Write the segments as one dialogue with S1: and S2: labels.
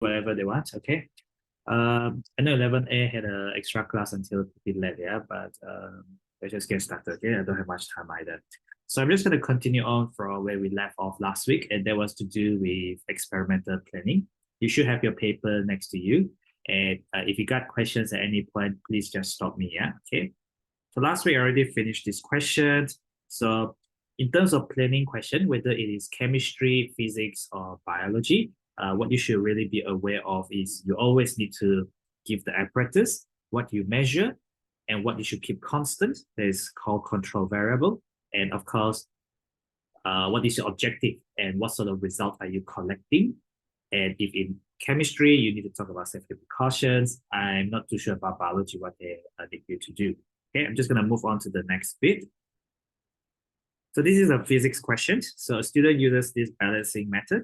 S1: whatever they want. Okay. I know 11A had an extra class until a bit late, yeah, but let's just get started. Okay, I don't have much time either. So I'm just going to continue on from where we left off last week, and that was to do with experimental planning. You should have your paper next to you, and if you got questions at any point, please just stop me. Yeah, okay. So last week I already finished this question. So in terms of planning question, whether it is chemistry, physics, or biology, what you should really be aware of is you always need to give the apparatus, what you measure, and what you should keep constant. That is called control variable. And of course, what is your objective and what sort of result are you collecting? And if in chemistry, you need to talk about safety precautions. I'm not too sure about biology, what they need you to do. Okay, I'm just going to move on to the next bit. So this is a physics question. So a student uses this balancing method.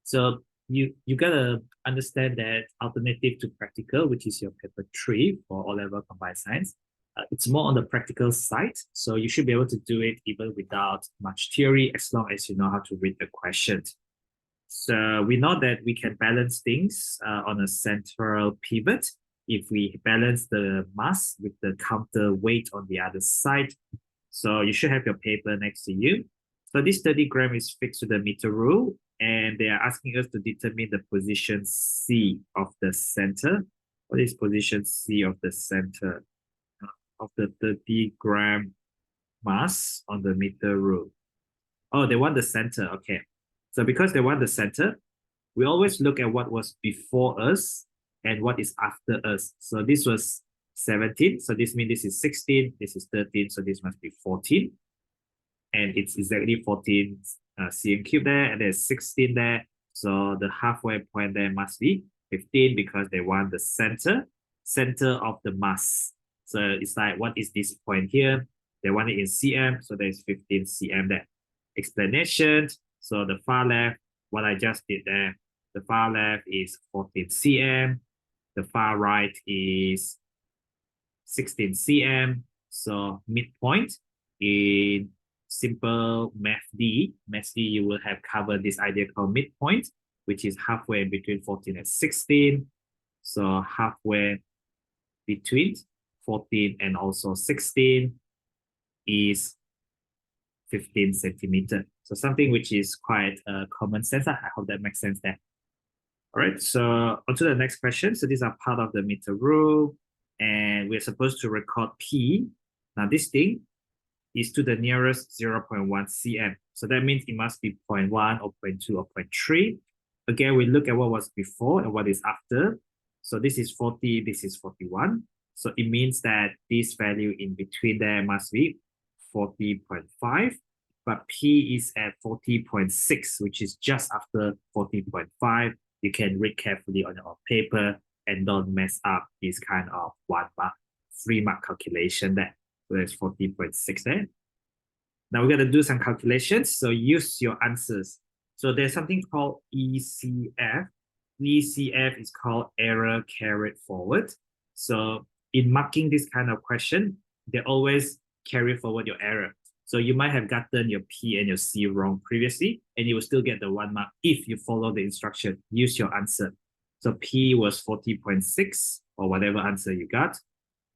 S1: So you gotta understand that alternative to practical, which is your paper 3 for O-level combined science, it's more on the practical side. So you should be able to do it even without much theory, as long as you know how to read the question. So we know that we can balance things on a central pivot. If we balance the mass with the counterweight on the other side. So you should have your paper next to you. So this 30 gram is fixed to the meter rule, and they are asking us to determine the position C of the center. What is position C of the center of the 30 gram mass on the meter rule? Oh, they want the center. Okay. So because they want the center, we always look at what was before us and what is after us. So this was 17. So this means this is 16. This is 13. So this must be 14. And it's exactly 14 cm cube there. And there's 16 there. So the halfway point there must be 15 because they want the center of the mass. So it's like, what is this point here? They want it in cm. So there's 15 cm there. Explanation. So the far left, what I just did there, the far left is 14 cm. The far right is 16 cm. So midpoint in simple math D, you will have covered this idea called midpoint, which is halfway between 14 and 16. So halfway between 14 and also 16 is 15 centimeter. So something which is quite common sense. I hope that makes sense there. All right, so on to the next question. So these are part of the meter rule, and we're supposed to record P. Now this thing is to the nearest 0.1 cm. So that means it must be 0.1 or 0.2 or 0.3. Again, we look at what was before and what is after. So this is 40, this is 41. So it means that this value in between there must be 40.5. But P is at 40.6, which is just after 40.5. You can read carefully on your paper and don't mess up this kind of 1 mark, 3 mark calculation there. So there's 40.6 there. Now we're going to do some calculations. So use your answers. So there's something called ECF. ECF is called error carried forward. So in marking this kind of question, they always carry forward your error. So you might have gotten your P and your C wrong previously, and you will still get the 1 mark if you follow the instruction. Use your answer. So P was 40.6 or whatever answer you got,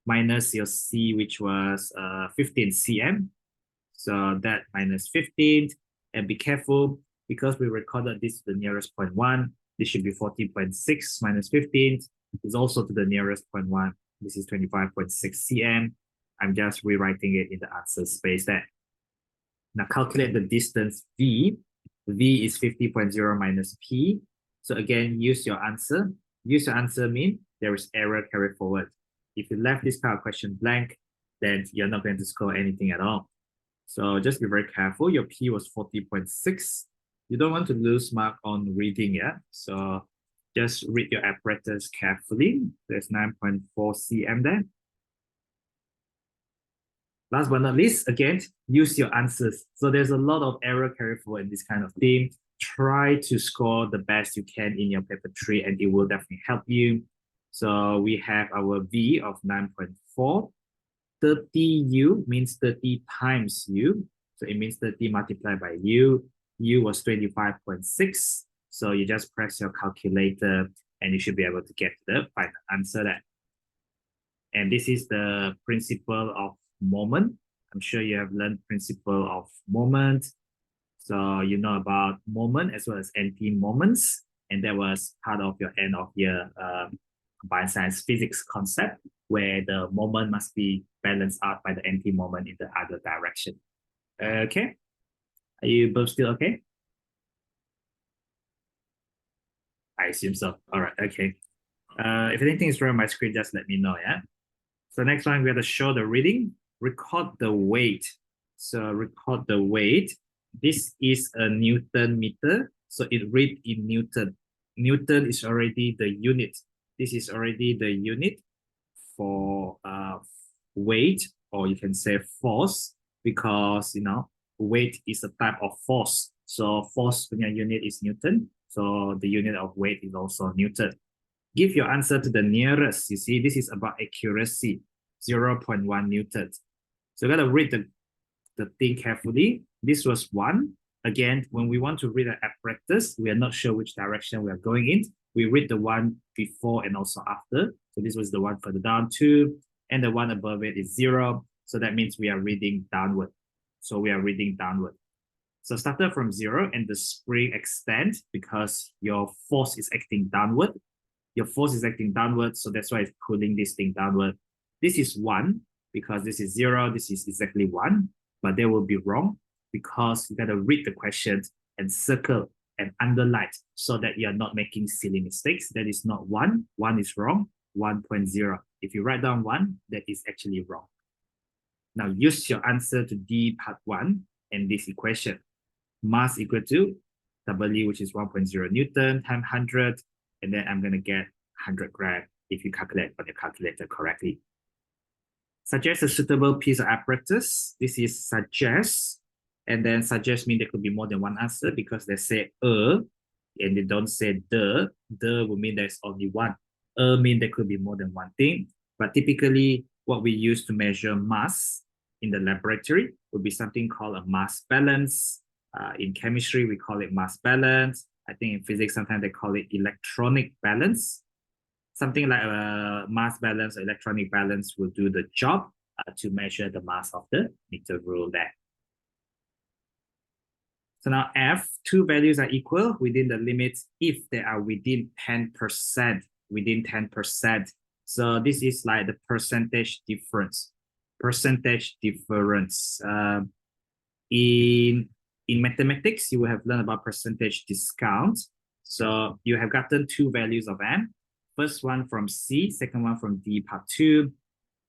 S1: minus your C, which was 15 cm. So that minus 15. And be careful, because we recorded this to the nearest 0.1. This should be 40.6 minus 15 is also to the nearest 0.1. This is 25.6 cm. I'm just rewriting it in the answer space there. Now calculate the distance V. V is 50.0 minus P. So again, use your answer. Use your answer mean there is error carried forward. If you left this kind of question blank, then you're not going to score anything at all. So just be very careful. Your P was 40.6. You don't want to lose mark on reading, yeah? So just read your apparatus carefully. There's 9.4 cm there. Last but not least, again, use your answers. So there's a lot of error carried forward in this kind of thing. Try to score the best you can in your paper 3, and it will definitely help you. So we have our V of 9.4. 30U means 30 times U. So it means 30 multiplied by U. U was 25.6. So you just press your calculator and you should be able to get the final answer there. And this is the principle of moment. I'm sure you have learned principle of moment. So you know about moment as well as anti-moments. And that was part of your end of year combined science physics concept, where the moment must be balanced out by the anti-moment in the other direction. Okay. Are you both still okay? I assume so. All right. Okay. If anything is wrong on my screen, just let me know. Yeah. So next one, we have to show the reading, record the weight. So record the weight. This is a Newton meter. So it read in Newton. Newton is already the unit. This is already the unit for weight, or you can say force, because weight is a type of force. So force unit is Newton. So the unit of weight is also Newton. Give your answer to the nearest. You see, this is about accuracy, 0.1 Newton. So you got to read the thing carefully. This was 1. Again, when we want to read an apparatus, we are not sure which direction we are going in. We read the one before and also after. So this was the one further down, 2, and the one above it is 0. So that means we are reading downward. So we are reading downward. So started from 0 and the spring extends because your force is acting downward. Your force is acting downward, so that's why it's pulling this thing downward. This is 1 because this is 0. This is exactly 1, but they will be wrong because you got to read the questions and circle and underline so that you're not making silly mistakes. That is not 1. 1 is wrong. 1.0. If you write down 1, that is actually wrong. Now use your answer to D part 1 and this equation. Mass equal to W, which is 1.0 Newton times 100. And then I'm going to get 100 grams if you calculate on your calculator correctly. Suggest a suitable piece of apparatus. This is suggest. And then suggest means there could be more than one answer because they say and they don't say the. The will mean there's only one. Means there could be more than one thing. But typically, what we use to measure mass in the laboratory would be something called a mass balance. In chemistry, we call it mass balance. I think in physics, sometimes they call it electronic balance. Something like a mass balance or electronic balance will do the job to measure the mass of the meter rule there. So now F, 2 values are equal within the limits if they are within 10%, within 10%. So this is like the percentage difference. Percentage difference. In mathematics, you will have learned about percentage discount. So you have gotten 2 values of M. First one from C, second one from D part 2.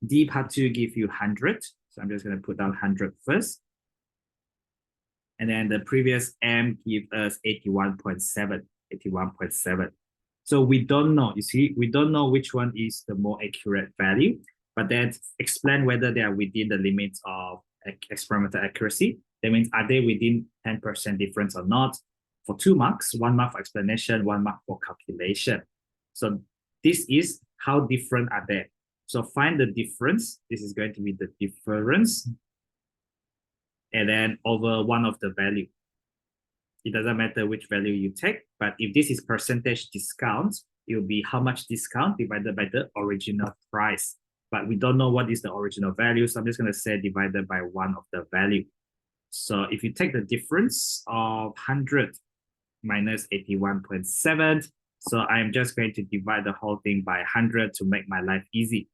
S1: D part 2 give you 100. So I'm just going to put down 100 first. And then the previous M give us 81.7, 81.7. So we don't know, you see, we don't know which one is the more accurate value, but then explain whether they are within the limits of experimental accuracy. That means, are they within 10% difference or not? For 2 marks, 1 mark for explanation, 1 mark for calculation. So this is how different are they. So find the difference. This is going to be the difference. And then over one of the value. It doesn't matter which value you take, but if this is percentage discount, it will be how much discount divided by the original price. But we don't know what is the original value, so I'm just going to say divided by 1 of the value. So if you take the difference of 100 minus 81.7, so I'm just going to divide the whole thing by 100 to make my life easy.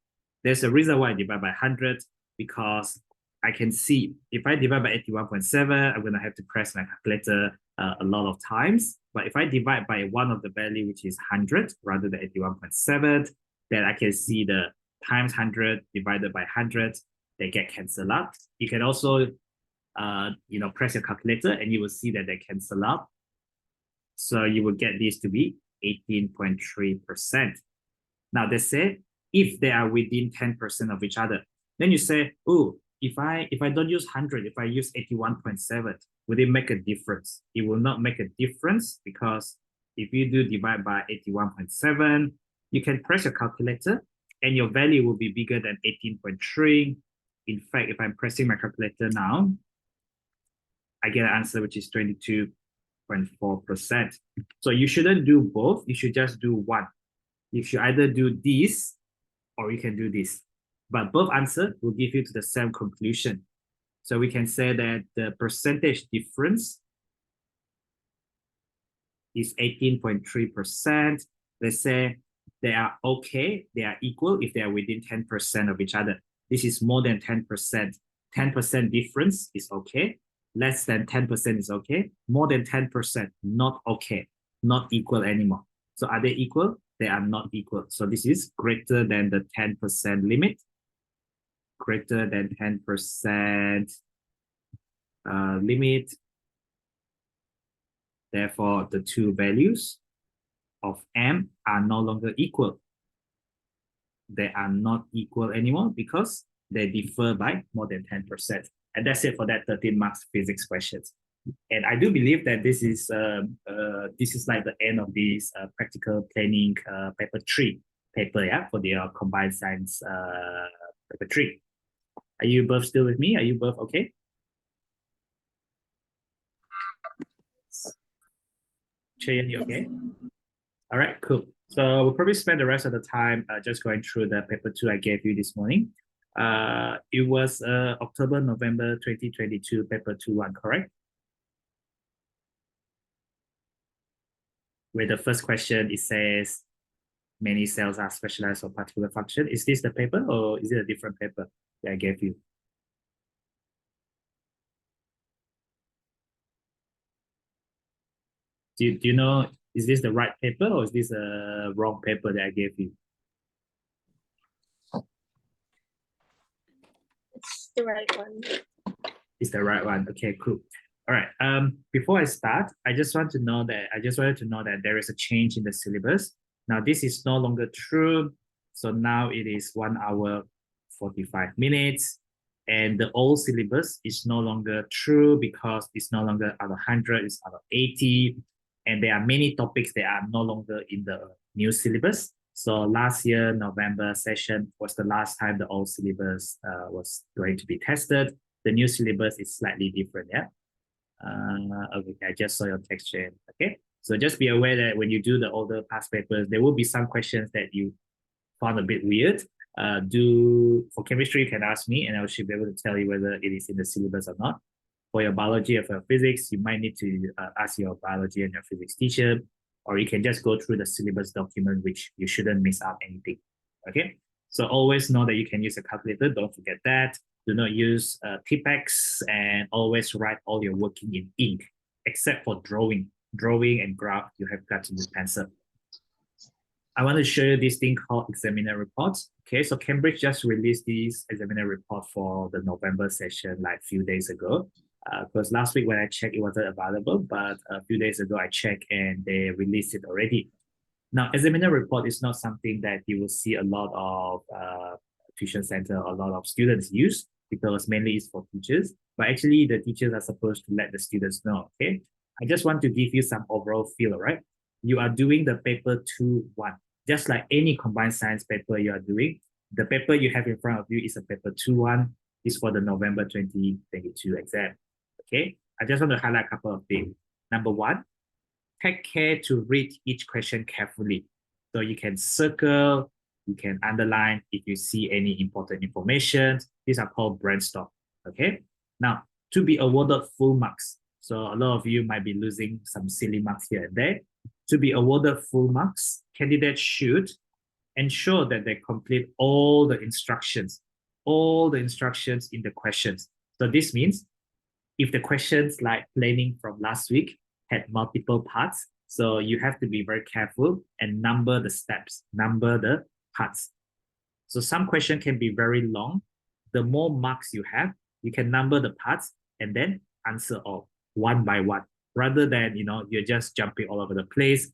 S1: There's a reason why I divide by 100, because I can see if I divide by 81.7, I'm going to have to press my calculator a lot of times. But if I divide by 1 of the value, which is 100 rather than 81.7, then I can see the times 100 divided by 100, they get cancelled out. You can also press your calculator and you will see that they cancel out. So you will get this to be 18.3%. Now they say if they are within 10% of each other, then you say, oh, if I don't use 100, if I use 81.7, will it make a difference? It will not make a difference, because if you do divide by 81.7, you can press your calculator and your value will be bigger than 18.3. In fact, if I'm pressing my calculator now, I get an answer which is 22.4%. So you shouldn't do both. You should just do one. You should either do this or you can do this. But both answers will give you to the same conclusion. So we can say that the percentage difference is 18.3%. Let's say they are okay, they are equal if they are within 10% of each other. This is more than 10%. 10% difference is okay. Less than 10% is okay. More than 10%, not okay, not equal anymore. So are they equal? They are not equal. So this is greater than the 10% limit, greater than 10% limit. Therefore, the two values of M are no longer equal. They are not equal anymore because they differ by more than 10%. And that's it for that 13 marks physics questions. And I do believe that this is like the end of this practical planning paper 3 paper, yeah, for the combined science paper 3. Are you both still with me? Are you both okay? Chayan, you okay? All right, cool. So we'll probably spend the rest of the time just going through the paper 2 I gave you this morning. It was October, November 2022 paper 2-1, correct? Where the first question, it says, many cells are specialized for particular function. Is this the paper or is it a different paper that I gave you? Do you know, is this the right paper or is this a wrong paper that I gave you?
S2: It's the right one.
S1: It's the right one. Okay, cool. All right. Before I start, I just wanted to know that there is a change in the syllabus. Now this is no longer true. So now it is 1 hour 45 minutes. And the old syllabus is no longer true because it's no longer out of 100, it's out of 80. And there are many topics that are no longer in the new syllabus. So last year, November session was the last time the old syllabus was going to be tested. The new syllabus is slightly different, yeah? Okay, I just saw your text chain, okay? So just be aware that when you do the older past papers, there will be some questions that you found a bit weird. For chemistry, you can ask me and I should be able to tell you whether it is in the syllabus or not. For your biology or for your physics, you might need to ask your biology and your physics teacher, or you can just go through the syllabus document, which you shouldn't miss out anything, okay? So always know that you can use a calculator, don't forget that. Do not use Tipex, and always write all your working in ink, except for drawing. Drawing and graph, you have got to use pencil. I want to show you this thing called examiner reports. Okay, so Cambridge just released this examiner report for the November session like a few days ago. Because last week when I checked, it wasn't available, but a few days ago I checked and they released it already. Now, examiner report is not something that you will see a lot of tuition center, a lot of students use because mainly it's for teachers. But actually, the teachers are supposed to let the students know. Okay, I just want to give you some overall feel. Right, you are doing the paper 2-1, just like any combined science paper you are doing. The paper you have in front of you is a paper 2-1. Is for the November 2022 exam. Okay, I just want to highlight a couple of things. Number one, take care to read each question carefully. So you can circle, you can underline if you see any important information. These are called brainstorm. Okay. Now, to be awarded full marks. So a lot of you might be losing some silly marks here and there. To be awarded full marks, candidates should ensure that they complete all the instructions in the questions. So this means if the questions like planning from last week had multiple parts, so you have to be very careful and number the steps, number the parts. So some question can be very long. The more marks you have, you can number the parts and then answer all one by one, rather than you're just jumping all over the place.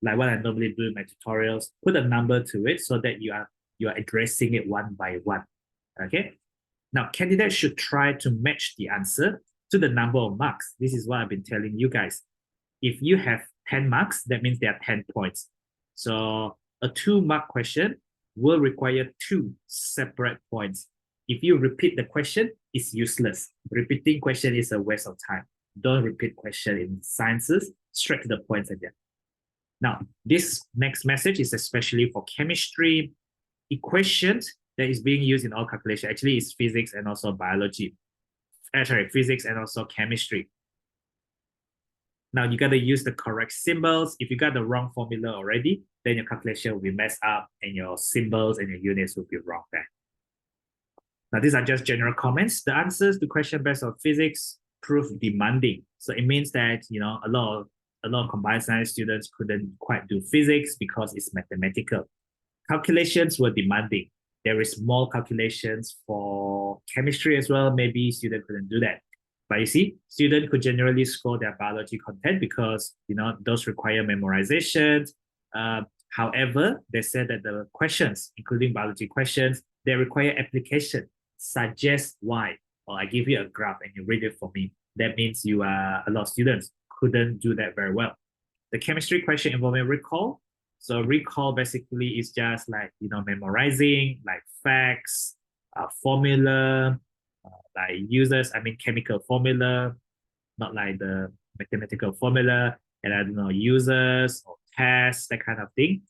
S1: Like what I normally do in my tutorials, put a number to it so that you are addressing it one by one. Okay. Now, candidates should try to match the answer to the number of marks. This is what I've been telling you guys. If you have 10 marks, that means there are 10 points. So a 2-mark question will require 2 separate points. If you repeat the question, it's useless. Repeating question is a waste of time. Don't repeat question in sciences, straight to the points again. Now, this next message is especially for chemistry equations that is being used in all calculation. Actually, it's physics and also biology. Sorry, physics and also chemistry. Now, you got to use the correct symbols. If you got the wrong formula already, then your calculation will be messed up and your symbols and your units will be wrong there. Now, these are just general comments. The answers to question based on physics prove demanding. So it means that, you know, a lot of combined science students couldn't quite do physics because it's mathematical. Calculations were demanding. There is more calculations for chemistry as well. Maybe students couldn't do that. But you see, students could generally score their biology content because, you know, those require memorization. However, they said that the questions, including biology questions, they require application. Suggest why, or I give you a graph and you read it for me. That means a lot of students couldn't do that very well. The chemistry question involving recall. So recall basically is just like, you know, memorizing like facts, formula, like chemical formula, not like the mathematical formula, and I don't know, users or tests, that kind of thing.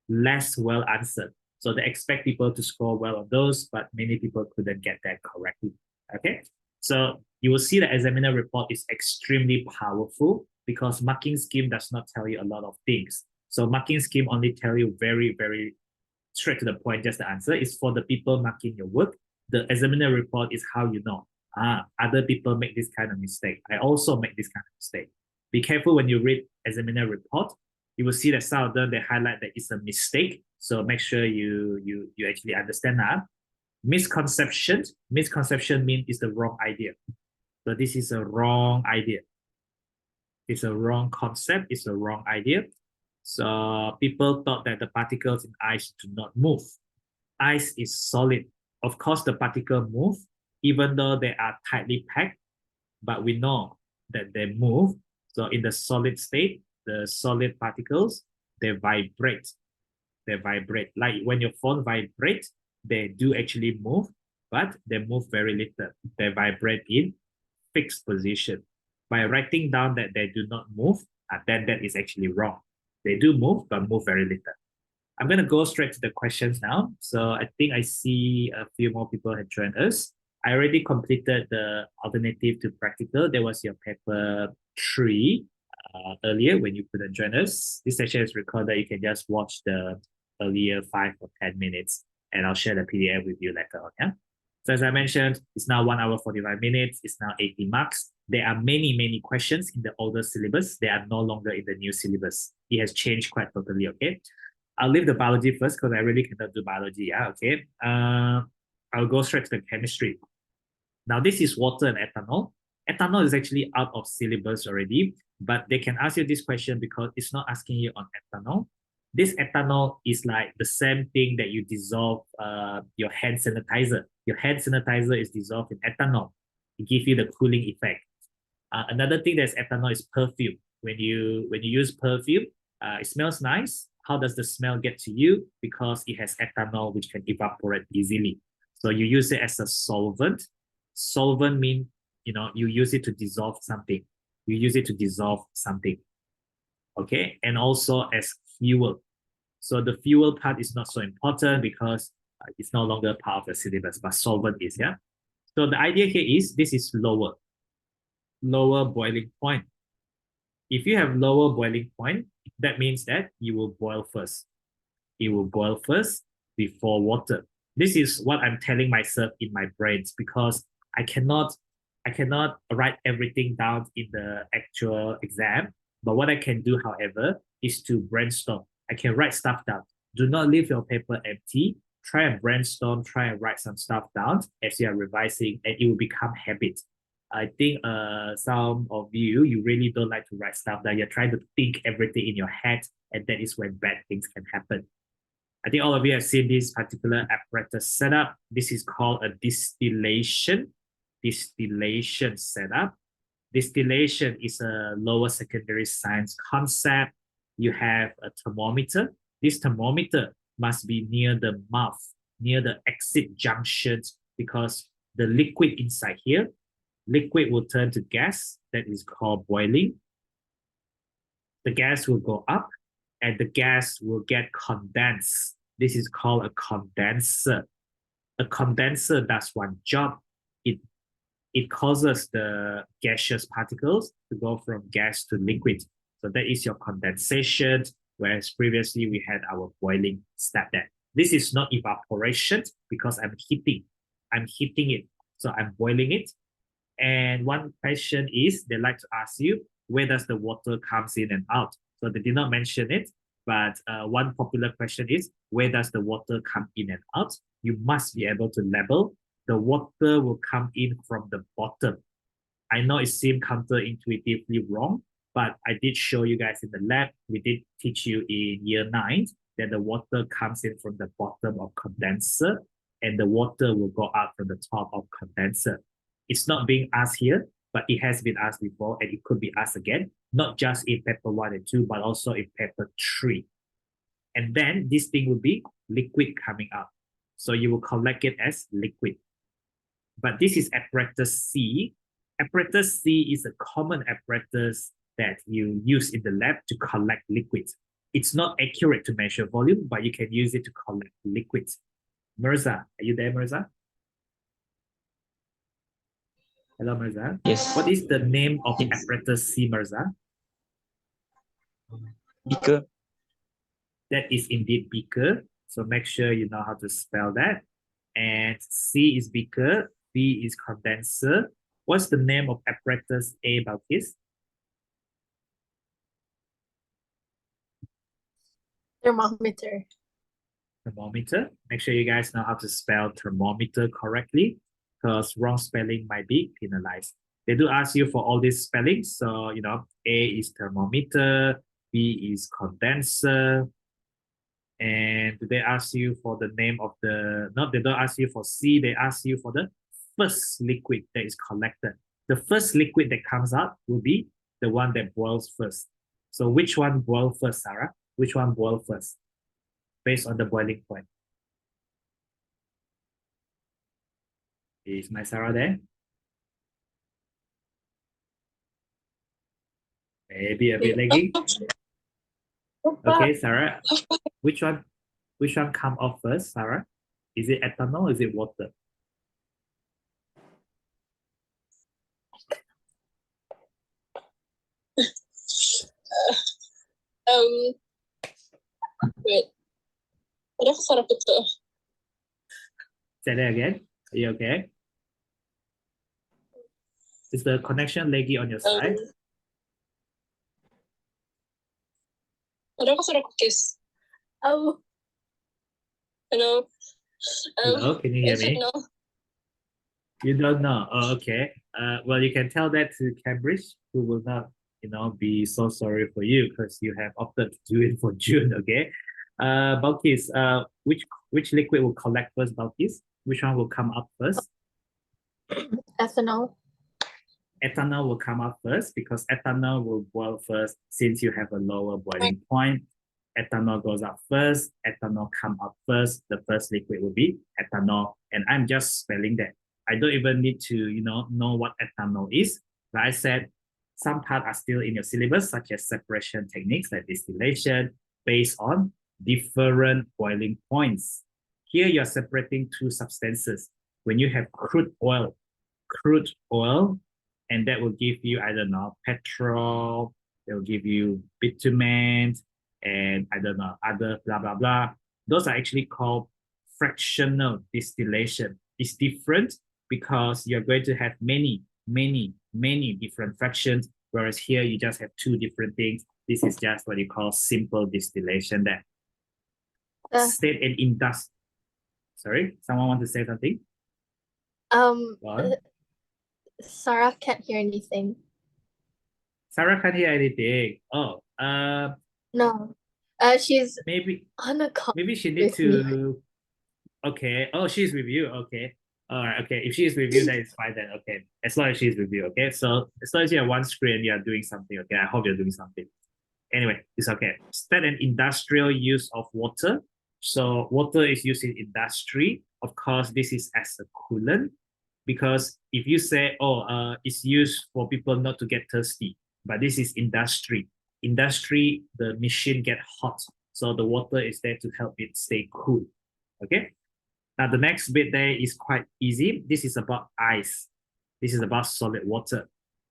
S1: Less well answered. So they expect people to score well on those, but many people couldn't get that correctly. Okay. So you will see the examiner report is extremely powerful because marking scheme does not tell you a lot of things. So marking scheme only tell you very, very straight to the point, just the answer. Is for the people marking your work. The examiner report is how you know. Other people make this kind of mistake. I also make this kind of mistake. Be careful when you read examiner report. You will see that some of them, they highlight that it's a mistake. So make sure you actually understand that. Misconception means it's the wrong idea. So this is a wrong idea. It's a wrong concept. It's a wrong idea. So people thought that the particles in ice do not move. Ice is solid. Of course, the particles move, even though they are tightly packed, but we know that they move. So in the solid state, the solid particles, they vibrate. They vibrate. Like when your phone vibrates, they do actually move, but they move very little. They vibrate in fixed position. By writing down that they do not move, then that is actually wrong. They do move, but move very little. I'm going to go straight to the questions now. So I think I see a few more people have joined us. I already completed the alternative to practical. There was your paper 3 earlier when you couldn't join us. This session is recorded. You can just watch the earlier 5 or 10 minutes, and I'll share the PDF with you later on. Yeah. So as I mentioned, it's now 1 hour 45 minutes. It's now 80 marks. There are many, many questions in the older syllabus. They are no longer in the new syllabus. It has changed quite totally. Okay. I'll leave the biology first because I really cannot do biology. Yeah. Okay. I'll go straight to the chemistry. Now, this is water and ethanol. Ethanol is actually out of syllabus already, but they can ask you this question because it's not asking you on ethanol. This ethanol is like the same thing that you dissolve your hand sanitizer. Your hand sanitizer is dissolved in ethanol. It gives you the cooling effect. Another thing that's ethanol is perfume. When you use perfume, it smells nice. How does the smell get to you? Because it has ethanol, which can evaporate easily. So you use it as a solvent. Solvent means, you know, you use it to dissolve something. You use it to dissolve something. Okay, and also as fuel. So the fuel part is not so important because it's no longer part of the syllabus, but solvent is, yeah. So the idea here is this is lower boiling point. If you have lower boiling point, that means that you will boil first. It will boil first before water. This is what I'm telling myself in my brains because I cannot write everything down in the actual exam. But what I can do, however, is to brainstorm. I can write stuff down. Do not leave your paper empty. Try and brainstorm, try and write some stuff down as you are revising, and it will become habit. I think some of you really don't like to write stuff down. You're trying to think everything in your head, and that is when bad things can happen. I think all of you have seen this particular apparatus setup. This is called a distillation setup. Distillation is a lower secondary science concept. You have a thermometer. This thermometer must be near the mouth, near the exit junctions, because the liquid inside here, liquid will turn to gas. That is called boiling. The gas will go up. and the gas will get condensed. This is called a condenser. A condenser does one job. It causes the gaseous particles to go from gas to liquid. So that is your condensation, whereas previously we had our boiling step there. This is not evaporation because I'm heating. I'm heating it. So I'm boiling it. And one question is, they like to ask you, where does the water comes in and out? So they did not mention it, but one popular question is, where does the water come in and out? You must be able to label. The water will come in from the bottom. I know it seems counterintuitively wrong, but I did show you guys in the lab. We did teach you in year 9 that the water comes in from the bottom of condenser and the water will go out from the top of condenser. It's not being asked here, but it has been asked before and it could be asked again, not just in paper 1 and 2, but also in paper 3. And then this thing will be liquid coming out. So you will collect it as liquid. But this is apparatus C. Apparatus C is a common apparatus that you use in the lab to collect liquids. It's not accurate to measure volume, but you can use it to collect liquids. Mirza, are you there, Mirza? Hello, Mirza.
S2: Yes.
S1: What is the name of apparatus C, Mirza?
S2: Beaker.
S1: That is indeed beaker. So make sure you know how to spell that. And C is beaker, B is condenser. What's the name of apparatus A, Balkis?
S3: Thermometer.
S1: Thermometer. Make sure you guys know how to spell thermometer correctly, because wrong spelling might be penalized. They do ask you for all these spellings. So, you know, A is thermometer, B is condenser. And they ask you for the name of the, no, they don't ask you for C, they ask you for the first liquid that is collected. The first liquid that comes out will be the one that boils first. So which one boils first, Sarah? Which one boils first? Based on the boiling point. Is my Sarah there? Maybe a bit lagging. Okay, Sarah, which one come off first, Sarah? Is it ethanol or is it water?
S3: Wait. Ada kesana betul.
S1: Say that again. Are you okay? Is the connection laggy on your side?
S3: Ada kesana cookies. Oh. Hello.
S1: Hello, can you hear me?
S3: No.
S1: You don't know. Oh, okay. Well, you can tell that to Cambridge, who will not, you know, be so sorry for you because you have opted to do it for June. Okay. Balkis, which liquid will collect first, Balkis? Which one will come up first?
S3: Ethanol.
S1: Ethanol will come up first because ethanol will boil first since you have a lower boiling point. Ethanol goes up first, ethanol come up first, the first liquid will be ethanol. And I'm just spelling that. I don't even need to, you know what ethanol is. Like I said, some parts are still in your syllabus, such as separation techniques like distillation, based on different boiling points. Here you're separating two substances. When you have crude oil, and that will give you, I don't know, petrol, they will give you bitumen, and I don't know, other blah, blah, blah. Those are actually called fractional distillation. It's different because you're going to have many different fractions, whereas here you just have two different things. This is just what you call simple distillation there. State and industry. Sorry, someone want to say something?
S3: Sarah can't hear anything.
S1: Sarah can't hear anything. Oh,
S3: no. She's
S1: maybe
S3: on a call.
S1: Maybe she needs to. Okay. Oh, she's with you. Okay. All right. Okay. If she's with you, then it's fine then. Okay. As long as she's with you. Okay. So as long as you have one screen, you are doing something. Okay. I hope you're doing something. Anyway, it's okay. State an industrial use of water. So water is used in industry. Of course, this is as a coolant. Because if you say, oh, it's used for people not to get thirsty, but this is industry. Industry, the machine get hot. So the water is there to help it stay cool. Okay. Now the next bit there is quite easy. This is about ice. This is about solid water.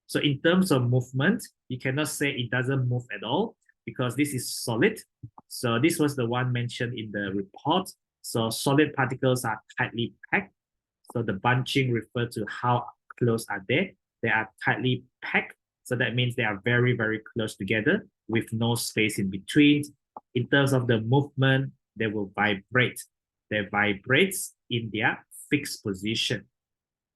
S1: So in terms of movement, you cannot say it doesn't move at all because this is solid. So this was the one mentioned in the report. So solid particles are tightly packed. So the bunching refers to how close are they. They are tightly packed. So that means they are very, very close together with no space in between. In terms of the movement, they will vibrate. They vibrate in their fixed position.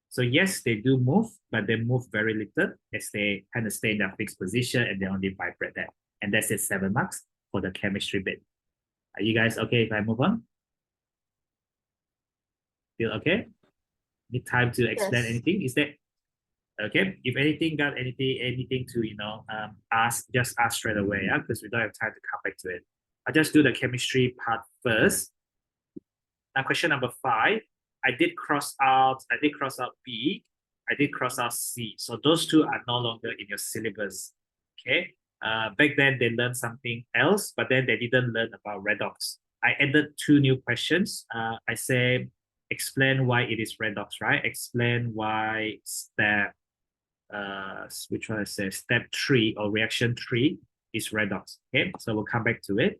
S1: So yes, they do move, but they move very little as they kind of stay in their fixed position and they only vibrate that. And that's it, 7 marks for the chemistry bit. Are you guys okay if I move on? Feel okay? Need time to explain anything? Is that okay? If anything, got anything to ask, just ask straight away, yeah, because we don't have time to come back to it. I'll just do the chemistry part first. Now, question number 5. I did cross out B. I did cross out C. So those two are no longer in your syllabus. Okay. Back then they learned something else, but then they didn't learn about redox. I added 2 new questions. I say explain why it is redox, right? Explain why step which one I say step 3 or reaction 3 is redox. Okay, so we'll come back to it.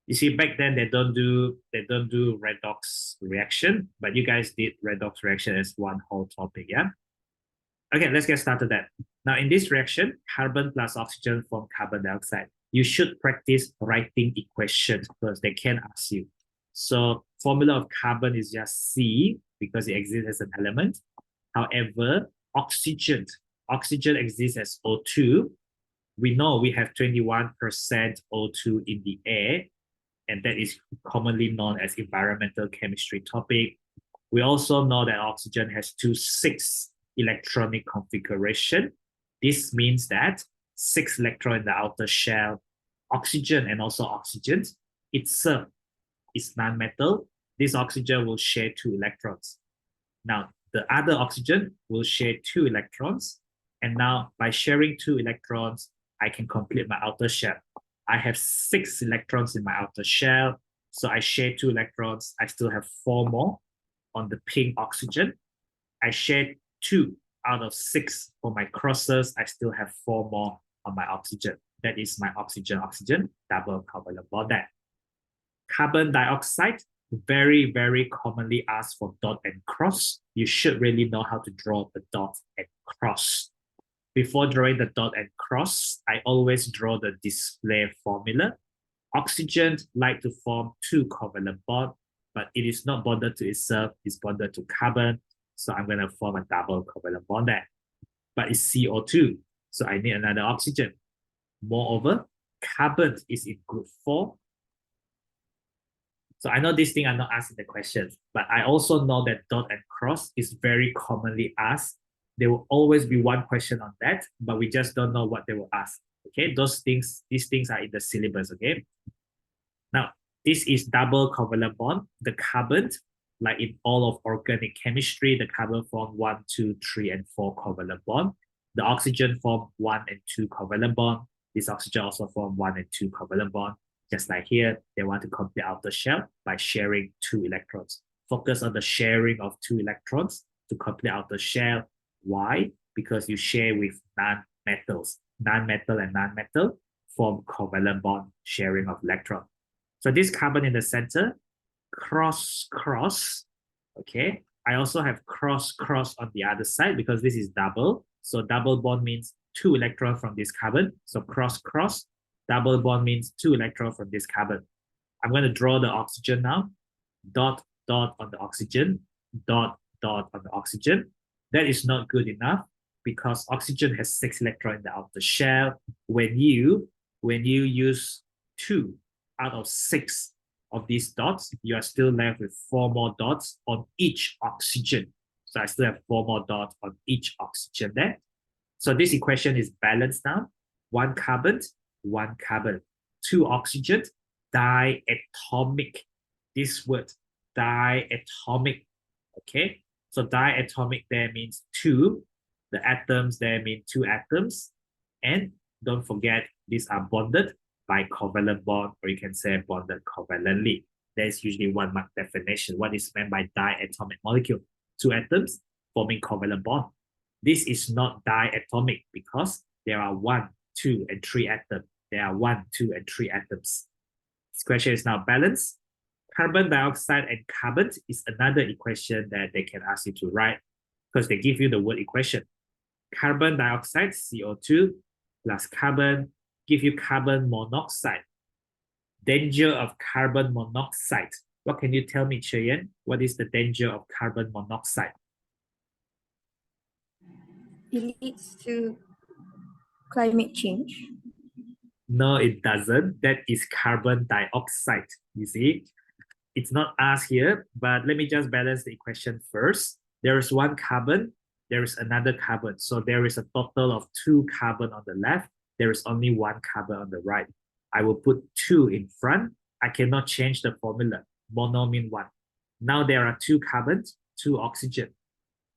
S1: You see, back then they don't do redox reaction, but you guys did redox reaction as one whole topic, yeah? Okay, let's get started then. Now, in this reaction, carbon plus oxygen form carbon dioxide. You should practice writing equations because they can ask you. So formula of carbon is just C because it exists as an element. However, oxygen exists as O2. We know we have 21% O2 in the air, and that is commonly known as environmental chemistry topic. We also know that oxygen has 6 electronic configuration. This means that 6 electrons in the outer shell, oxygen and also oxygen itself is non-metal. This oxygen will share 2 electrons. Now, the other oxygen will share 2 electrons. And now by sharing 2 electrons, I can complete my outer shell. I have 6 electrons in my outer shell. So I share 2 electrons. I still have 4 more on the pink oxygen. I share 2 out of 6 for my crosses. I still have 4 more on my oxygen. That is my oxygen double covalent bond there. Carbon dioxide, very, very commonly asked for dot and cross. You should really know how to draw the dot and cross. Before drawing the dot and cross, I always draw the display formula. Oxygen like to form 2 covalent bonds, but it is not bonded to itself, it's bonded to carbon. So I'm going to form a double covalent bond there. But it's CO2, so I need another oxygen. Moreover, carbon is in group 4. So I know this thing I'm not asking the questions, but I also know that dot and cross is very commonly asked. There will always be one question on that, but we just don't know what they will ask. Okay, these things are in the syllabus. Okay. Now, this is double covalent bond. The carbon, like in all of organic chemistry, the carbon form 1, 2, 3, and 4 covalent bond. The oxygen form 1 and 2 covalent bond. This oxygen also form 1 and 2 covalent bond. Just like here, they want to complete outer shell by sharing 2 electrons. Focus on the sharing of 2 electrons to complete outer shell. Why? Because you share with non-metals. Non-metal and non-metal form covalent bond sharing of electron. So this carbon in the center, cross, okay? I also have cross on the other side because this is double. So double bond means 2 electrons from this carbon. So cross, double bond means 2 electrons from this carbon. I'm going to draw the oxygen now. Dot on the oxygen. Dot on the oxygen. That is not good enough because oxygen has 6 electrons in the outer shell. When you use 2 out of 6 of these dots, you are still left with 4 more dots on each oxygen. So I still have 4 more dots on each oxygen there. So this equation is balanced now. 1 carbon, 1 carbon. 2 oxygen, diatomic. This word, diatomic. Okay, so diatomic there means 2. The atoms there mean 2 atoms. And Don't forget, these are bonded by covalent bond, or you can say bonded covalently. There's usually 1 mark definition. What is meant by diatomic molecule? 2 atoms forming covalent bond. This is not diatomic because there are 1, 2, and 3 atoms. There are 1, 2, and 3 atoms. This question is now balanced. Carbon dioxide and carbon is another equation that they can ask you to write because they give you the word equation. Carbon dioxide, CO2, plus carbon, give you carbon monoxide. Danger of carbon monoxide. What can you tell me, Cheyan? What is the danger of carbon monoxide?
S2: It leads to climate change.
S1: No, it doesn't. That is carbon dioxide. You see, it's not asked here, but let me just balance the equation first. There is 1 carbon, there is another carbon. So there is a total of 2 carbon on the left. There is only 1 carbon on the right. I will put 2 in front. I cannot change the formula. Mono means 1. Now there are 2 carbons, 2 oxygen.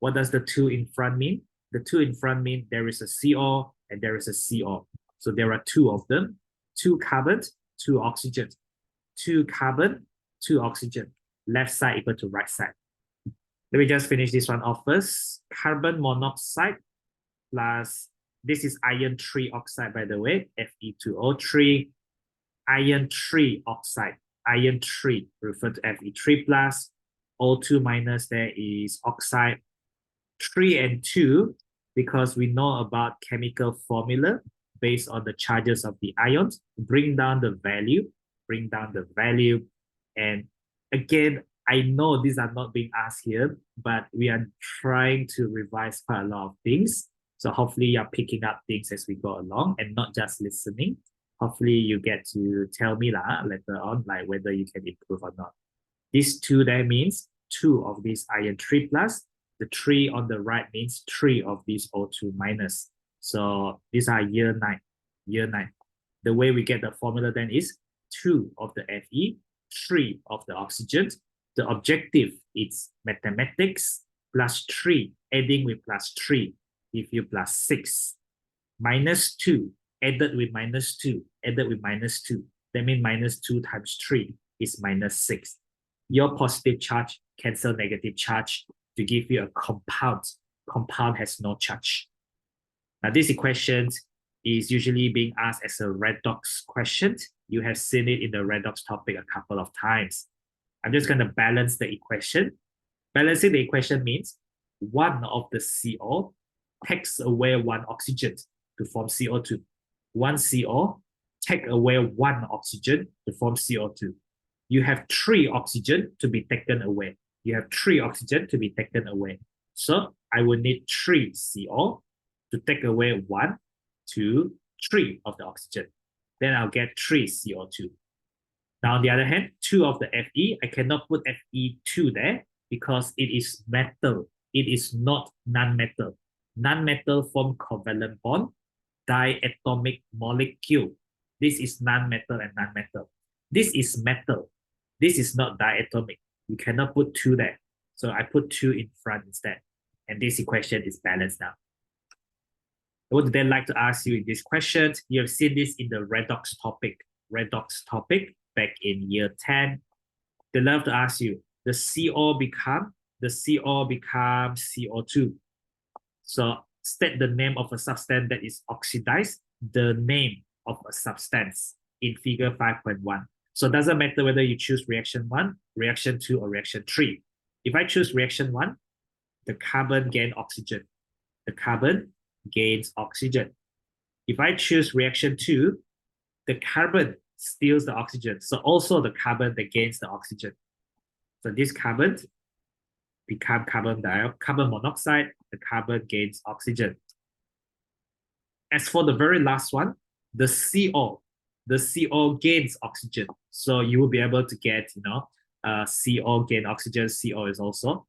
S1: What does the 2 in front mean? The 2 in front mean there is a CO and there is a CO. So there are 2 of them. 2 carbons, 2 oxygen. 2 carbon, 2 oxygen. Left side equal to right side. Let me just finish this one off first. Carbon monoxide plus, this is iron 3 oxide, by the way, Fe2O3. Iron 3 oxide, iron 3 refer to Fe3 plus. O2 minus, there is oxide. 3 and 2, because we know about chemical formula based on the charges of the ions, bring down the value. And again, I know these are not being asked here, but we are trying to revise quite a lot of things. So hopefully you're picking up things as we go along and not just listening. Hopefully you get to tell me later on, like whether you can improve or not. This 2 there means 2 of these iron 3 plus. The 3 on the right means 3 of these O2 minus. So these are year 9. The way we get the formula then is 2 of the Fe, 3 of the oxygen. The objective is mathematics plus 3, adding with plus 3, give you plus 6. Minus 2, added with minus 2, added with minus 2. That means minus 2 times 3 is minus 6. Your positive charge cancel negative charge to give you a compound. Compound has no charge. Now this equation is usually being asked as a redox question. You have seen it in the redox topic a couple of times. I'm just going to balance the equation. Balancing the equation means 1 of the CO takes away 1 oxygen to form CO2. 1 CO take away 1 oxygen to form CO2. You have 3 oxygen to be taken away. You have 3 oxygen to be taken away. So I will need 3 CO to take away 1, 2, 3 of the oxygen. Then I'll get 3 CO2. Now on the other hand, 2 of the Fe, I cannot put Fe2 there because it is metal. It is not non-metal. Non-metal form covalent bond, diatomic molecule. This is non-metal and non-metal. This is metal. This is not diatomic. You cannot put 2 there. So I put 2 in front instead. And this equation is balanced now. What would they like to ask you in this question? You have seen this in the redox topic. Redox topic back in year 10. They love to ask you, the CO becomes CO2. So state the name of a substance that is oxidized, the name of a substance in figure 5.1. So it doesn't matter whether you choose reaction 1, reaction 2, or reaction 3. If I choose reaction 1, the carbon gains oxygen. The carbon gains oxygen. If I choose reaction 2, the carbon steals the oxygen. So also the carbon that gains the oxygen. So this carbon become carbon monoxide, the carbon gains oxygen. As for the very last one, the CO gains oxygen. So you will be able to get, CO gain oxygen, CO is also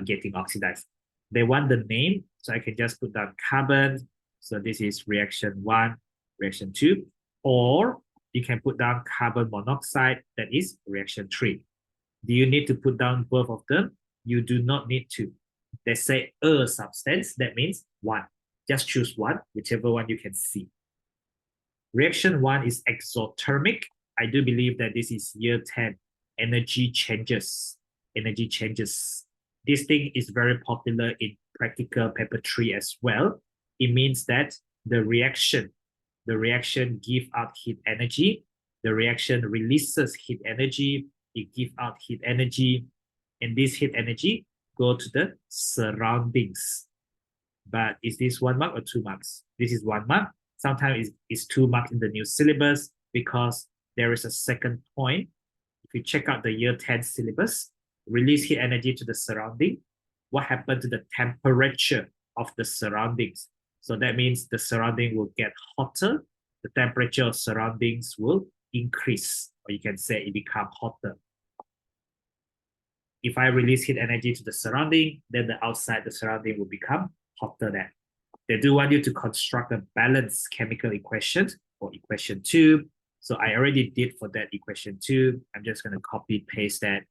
S1: getting oxidized. They want the name, so I can just put down carbon. So this is reaction 1, reaction 2, or you can put down carbon monoxide, that is reaction 3. Do you need to put down both of them? You do not need to. They say a substance, that means 1. Just choose 1, whichever one you can see. Reaction 1 is exothermic. I do believe that this is year 10. Energy changes. Energy changes. This thing is very popular in practical paper 3 as well. It means that the reaction gives out heat energy. The reaction releases heat energy. It gives out heat energy. And this heat energy go to the surroundings. But is this 1 mark or 2 marks? This is 1 mark. Sometimes it's 2 marks in the new syllabus because there is a second point. If you check out the year 10 syllabus, release heat energy to the surrounding. What happened to the temperature of the surroundings? So that means the surrounding will get hotter. The temperature of surroundings will increase, or you can say it become hotter. If I release heat energy to the surrounding, then the outside the surrounding will become hotter then. They do want you to construct a balanced chemical equation for equation 2. So I already did for that equation 2. I'm just going to copy paste that.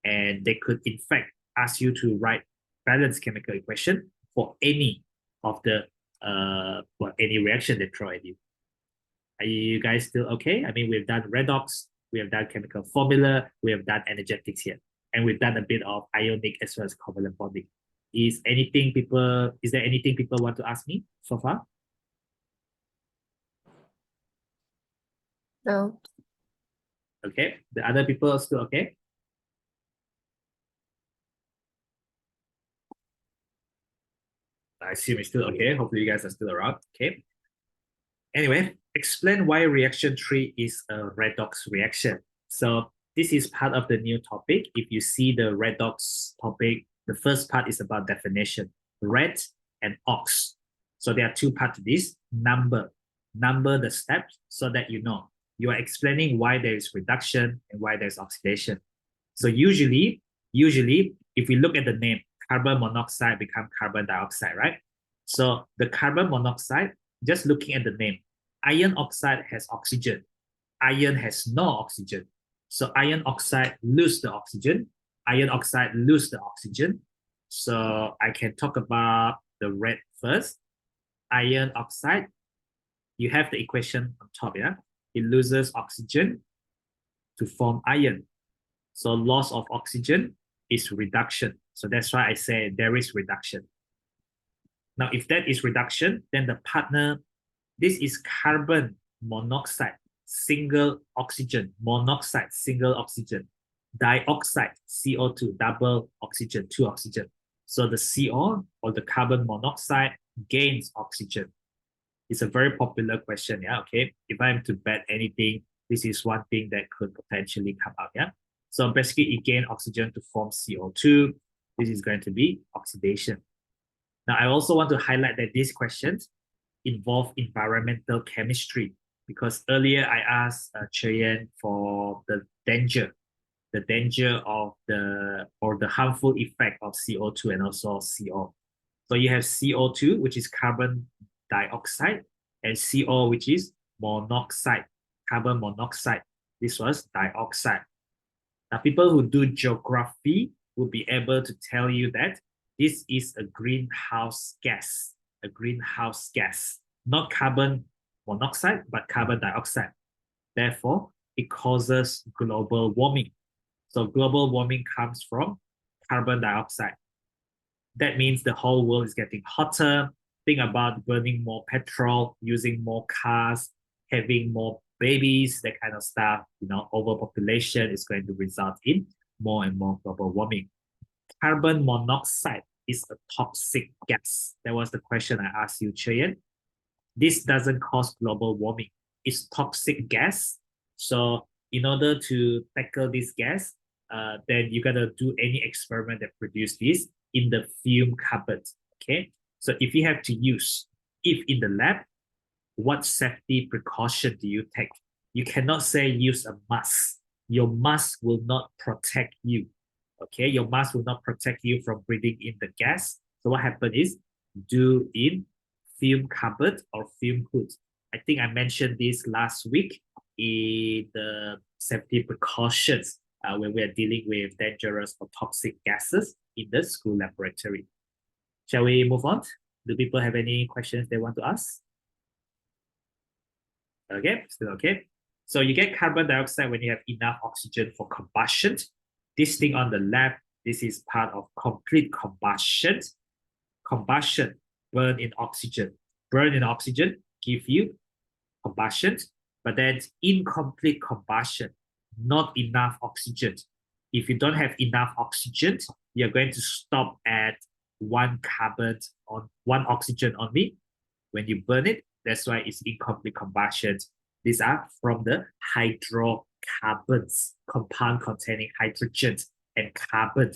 S1: And they could in fact ask you to write balanced chemical equation for any of the any reaction they throw at you. Are you guys still okay? I mean, we've done redox, we have done chemical formula, we have done energetics here, and we've done a bit of ionic as well as covalent bonding. Is there anything people want to ask me so far?
S3: No.
S1: Okay. The other people are still okay? I assume it's still okay. Hopefully you guys are still around. Okay. Anyway, explain why reaction 3 is a redox reaction. So this is part of the new topic. If you see the redox topic, the first part is about definition, red and ox. So there are 2 parts to this. Number the steps so that you know. You are explaining why there is reduction and why there's oxidation. So usually, if we look at the name, carbon monoxide become carbon dioxide, right? So the carbon monoxide, just looking at the name, iron oxide has oxygen. Iron has no oxygen. So iron oxide lose the oxygen. Iron oxide lose the oxygen. So I can talk about the red first. Iron oxide, you have the equation on top, yeah? It loses oxygen to form iron. So loss of oxygen is reduction. So that's why I say there is reduction. Now, if that is reduction, then the partner, this is carbon monoxide, single oxygen, monoxide, single oxygen, dioxide, CO2, double oxygen, 2 oxygen. So the CO or the carbon monoxide gains oxygen. It's a very popular question, yeah, okay? If I'm to bet anything, this is one thing that could potentially come out, yeah? So basically, it gains oxygen to form CO2. This is going to be oxidation. Now, I also want to highlight that these questions involve environmental chemistry because earlier I asked Cheyan for the danger of the harmful effect of CO2 and also CO. So you have CO2, which is carbon dioxide, and CO, which is monoxide, carbon monoxide. This was dioxide. Now, people who do geography will be able to tell you that this is a greenhouse gas, not carbon monoxide, but carbon dioxide. Therefore, it causes global warming. So global warming comes from carbon dioxide. That means the whole world is getting hotter. Think about burning more petrol, using more cars, having more babies, that kind of stuff. Overpopulation is going to result in more and more global warming. Carbon monoxide is a toxic gas. That was the question I asked you, Cheyan. This doesn't cause global warming. It's toxic gas. So in order to tackle this gas, then you gotta do any experiment that produce this in the fume cupboard. Okay. So if you have to use, if in the lab, what safety precaution do you take? You cannot say use a mask. Your mask will not protect you. Okay, your mask will not protect you from breathing in the gas. So what happened is do in fume cupboard or fume hood. I think I mentioned this last week in the safety precautions when we are dealing with dangerous or toxic gases in the school laboratory. Shall we move on? Do people have any questions they want to ask? Okay, still okay. So you get carbon dioxide when you have enough oxygen for combustion. This thing on the left, this is part of complete combustion. Combustion, burn in oxygen. Burn in oxygen, give you combustion, but then incomplete combustion, not enough oxygen. If you don't have enough oxygen, you're going to stop at one oxygen only. When you burn it, that's why it's incomplete combustion. These are from the hydrocarbons, compound containing hydrogen and carbon.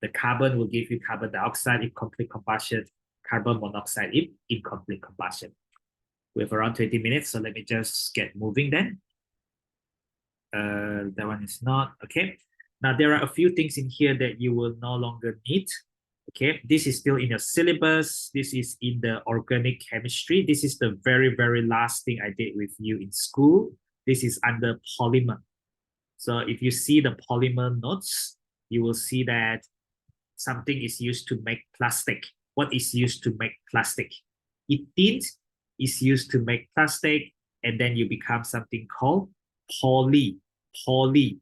S1: The carbon will give you carbon dioxide in complete combustion, carbon monoxide in incomplete combustion. We have around 20 minutes, so let me just get moving then. That one is not, okay. Now, there are a few things in here that you will no longer need. Okay, this is still in your syllabus. This is in the organic chemistry. This is the very, very last thing I did with you in school. This is under polymer. So if you see the polymer notes, you will see that something is used to make plastic. What is used to make plastic? Ethene is used to make plastic, and then you become something called polyethylene.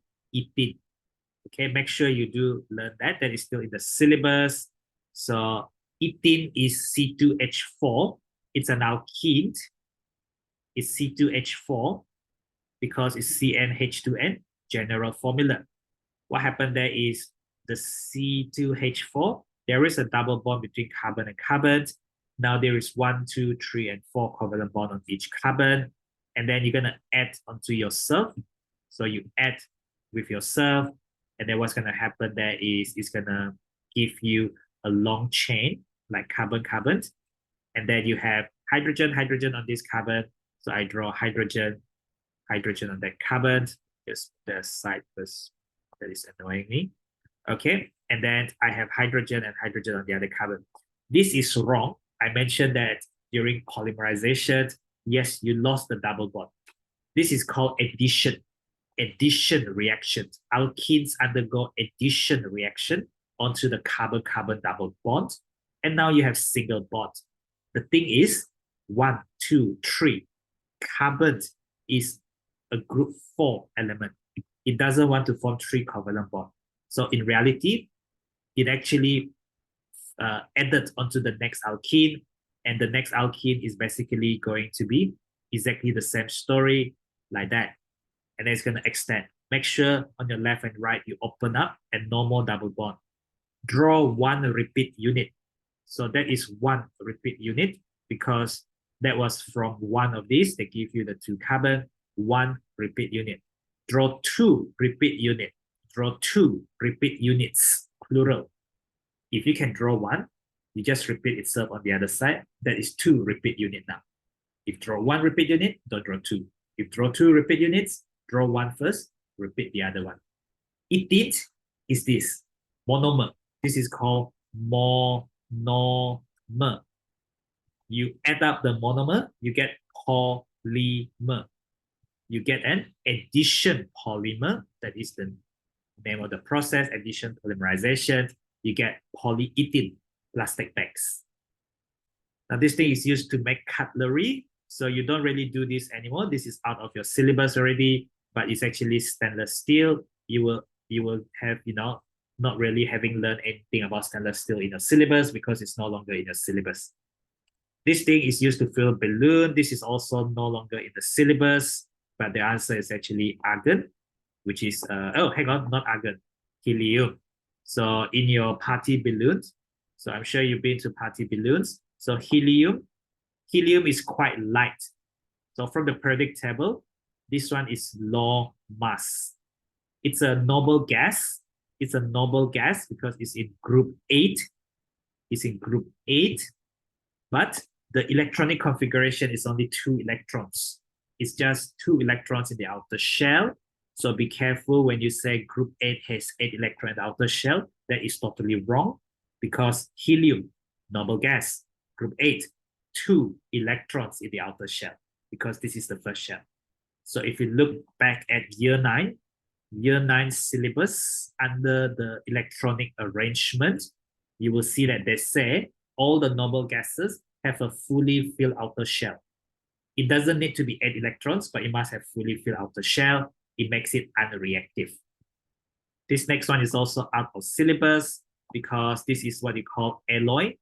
S1: Okay, make sure you do learn that. That is still in the syllabus. So ethene is C2H4. It's an alkene. It's C2H4 because it's CnH2n, general formula. What happened there is the C2H4, there is a double bond between carbon and carbon. Now there is 1, 2, 3, and 4 covalent bond on each carbon. And then you're going to add onto yourself. So you add with yourself. And then what's going to happen there is it's going to give you a long chain like carbon-carbon. And then you have hydrogen on this carbon. So I draw hydrogen on that carbon. Just the side first. That is annoying me. Okay. And then I have hydrogen on the other carbon. This is wrong. I mentioned that during polymerization, yes, you lost the double bond. This is called addition reaction. Alkenes undergo addition reaction onto the carbon-carbon double bond. And now you have single bond. The thing is 1, 2, 3. Carbon is a group 4 element. It doesn't want to form 3 covalent bonds. So in reality, it actually added onto the next alkene, and the next alkene is basically going to be exactly the same story like that. And then it's going to extend. Make sure on your left and right, you open up and no more double bond. Draw 1 repeat unit. So that is 1 repeat unit because that was from one of these. They give you the 2 carbon, 1 repeat unit. Draw 2 repeat unit. Draw 2 repeat units, plural. If you can draw 1, you just repeat itself on the other side. That is 2 repeat unit now. If draw 1 repeat unit, don't draw 2. If draw 2 repeat units, draw 1 first, repeat the other one. Ethene is this, monomer. This is called monomer. You add up the monomer, you get polymer. You get an addition polymer. That is the name of the process, addition polymerization. You get polyethylene plastic bags. Now this thing is used to make cutlery. So you don't really do this anymore. This is out of your syllabus already, but it's actually stainless steel. You will have, not really having learned anything about stainless steel in your syllabus because it's no longer in your syllabus. This thing is used to fill balloon. This is also no longer in the syllabus, but the answer is actually argon, which is, not argon, helium. So in your party balloons, so I'm sure you've been to party balloons. So helium is quite light. So from the periodic table, this one is low mass. It's a noble gas. It's a noble gas because it's in group 8. It's in group 8, but the electronic configuration is only 2 electrons. It's just 2 electrons in the outer shell. So be careful when you say group 8 has 8 electrons in the outer shell. That is totally wrong because helium, noble gas, group 8, 2 electrons in the outer shell because this is the first shell. So if you look back at year 9 syllabus under the electronic arrangement, you will see that they say all the noble gases have a fully filled outer shell. It doesn't need to be 8 electrons, but it must have fully filled outer shell. It makes it unreactive. This next one is also out of syllabus because this is what you call alloy.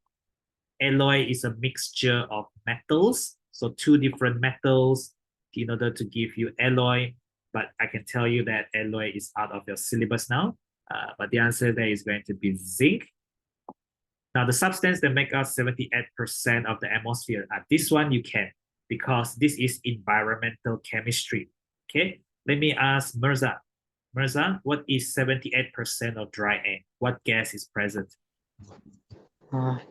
S1: Alloy is a mixture of metals. So 2 different metals in order to give you alloy. But I can tell you that alloy is out of your syllabus now. But the answer there is going to be zinc. Now, the substance that make up 78% of the atmosphere, this one you can, because this is environmental chemistry. Okay, let me ask Mirza. Mirza, what is 78% of dry air? What gas is present?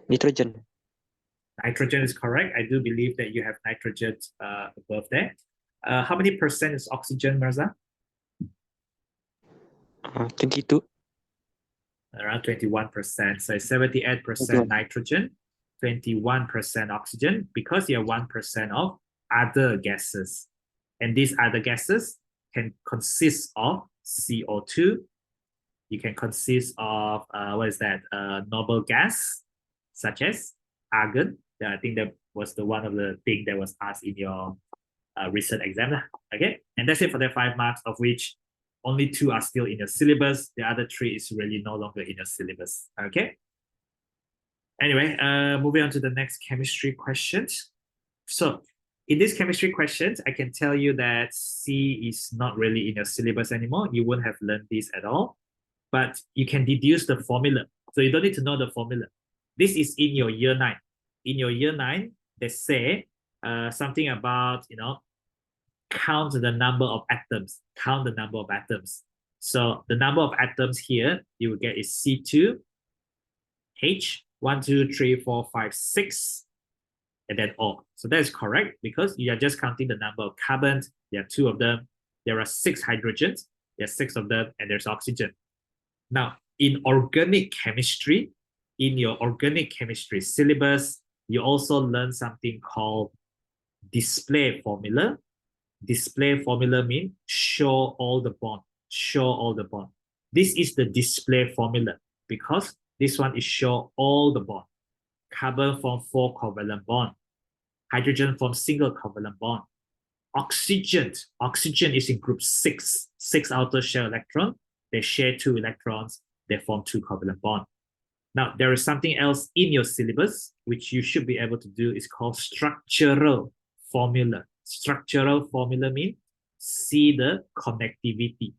S4: Nitrogen.
S1: Nitrogen is correct. I do believe that you have nitrogen above there. How many percent is oxygen, Mirza?
S4: 22.
S1: Around 21%. So 78% nitrogen, 21% oxygen, because you have 1% of other gases. And these other gases can consist of CO2. You can consist of, noble gas, such as argon. I think that was one of the things that was asked in your recent exam. Okay, and that's it for the 5 marks, of which only 2 are still in your syllabus. The other 3 is really no longer in your syllabus. Okay. Anyway, moving on to the next chemistry questions. So in these chemistry questions, I can tell you that C is not really in your syllabus anymore. You won't have learned this at all, but you can deduce the formula. So you don't need to know the formula. This is in your year 9. In your year 9, they say something about, count the number of atoms. Count the number of atoms. So the number of atoms here you will get is C2, H, 1, 2, 3, 4, 5, 6, and then O. So that is correct because you are just counting the number of carbons. There are 2 of them. There are 6 hydrogens. There are 6 of them, and there's oxygen. Now, in organic chemistry, in your organic chemistry syllabus, you also learn something called display formula. Display formula means show all the bond. Show all the bond. This is the display formula because this one is show all the bond. Carbon form 4 covalent bond. Hydrogen form single covalent bond. Oxygen is in group 6. 6 outer shell electron. They share 2 electrons. They form 2 covalent bond. Now, there is something else in your syllabus which you should be able to do. It's called structural formula. Structural formula means see the connectivity.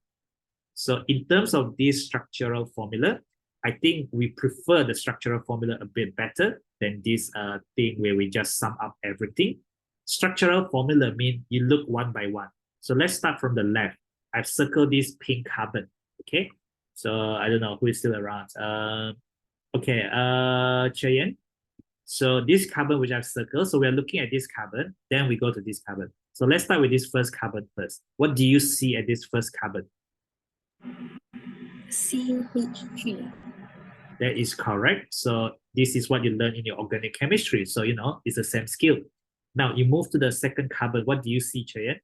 S1: So in terms of this structural formula, I think we prefer the structural formula a bit better than this thing where we just sum up everything. Structural formula means you look one by one. So let's start from the left. I've circled this pink carbon. Okay. So I don't know who is still around. Chayan. So this carbon which I've circled, so we're looking at this carbon, then we go to this carbon. So let's start with this first carbon first. What do you see at this first carbon?
S2: CH3.
S1: That is correct. So this is what you learn in your organic chemistry. So, it's the same skill. Now you move to the second carbon. What do you see, Chayan?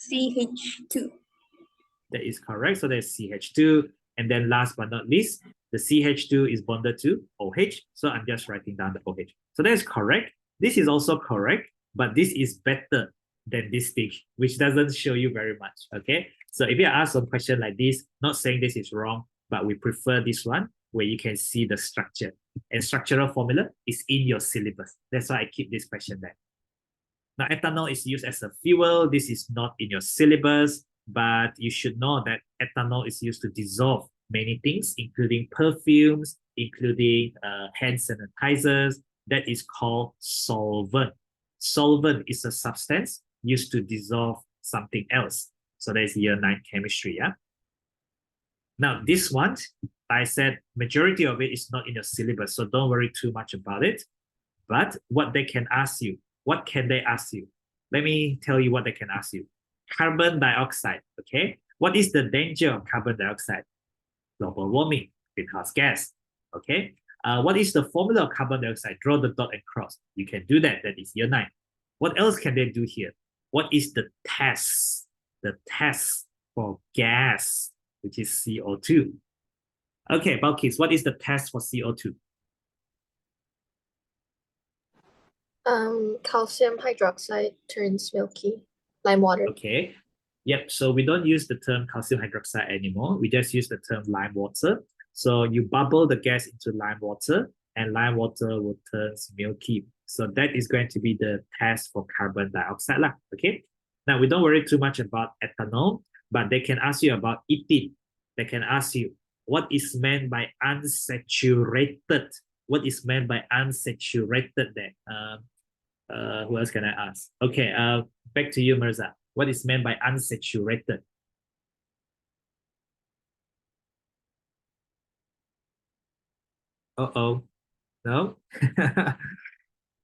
S2: CH2.
S1: That is correct. So there's CH2. And then last but not least, the CH2 is bonded to OH. So I'm just writing down the OH. So that is correct. This is also correct, but this is better than this thing, which doesn't show you very much. Okay. So if you ask a question like this, not saying this is wrong, but we prefer this one where you can see the structure. And structural formula is in your syllabus. That's why I keep this question there. Now, ethanol is used as a fuel. This is not in your syllabus, but you should know that ethanol is used to dissolve many things, including perfumes, including hand sanitizers. That is called solvent. Solvent is a substance used to dissolve something else. So that is year 9 chemistry. Yeah. Now, this one, I said majority of it is not in your syllabus, so don't worry too much about it. But what they can ask you, what can they ask you? Let me tell you what they can ask you. Carbon dioxide, okay? What is the danger of carbon dioxide? Global warming, greenhouse gas, okay? What is the formula of carbon dioxide? Draw the dot and cross. You can do that. That is year 9. What else can they do here? What is the test? The test for gas, which is CO2. Okay, Balkis, what is the test for CO2?
S3: Calcium hydroxide turns milky. Lime water.
S1: Okay. Yep. So we don't use the term calcium hydroxide anymore. We just use the term lime water. So you bubble the gas into lime water, and lime water will turn milky. So that is going to be the test for carbon dioxide lah. Okay. Now we don't worry too much about ethanol, but they can ask you about ethene. They can ask you what is meant by unsaturated. What is meant by unsaturated there? Who else can I ask? Okay, back to you, Mirza. What is meant by unsaturated? Uh-oh. No?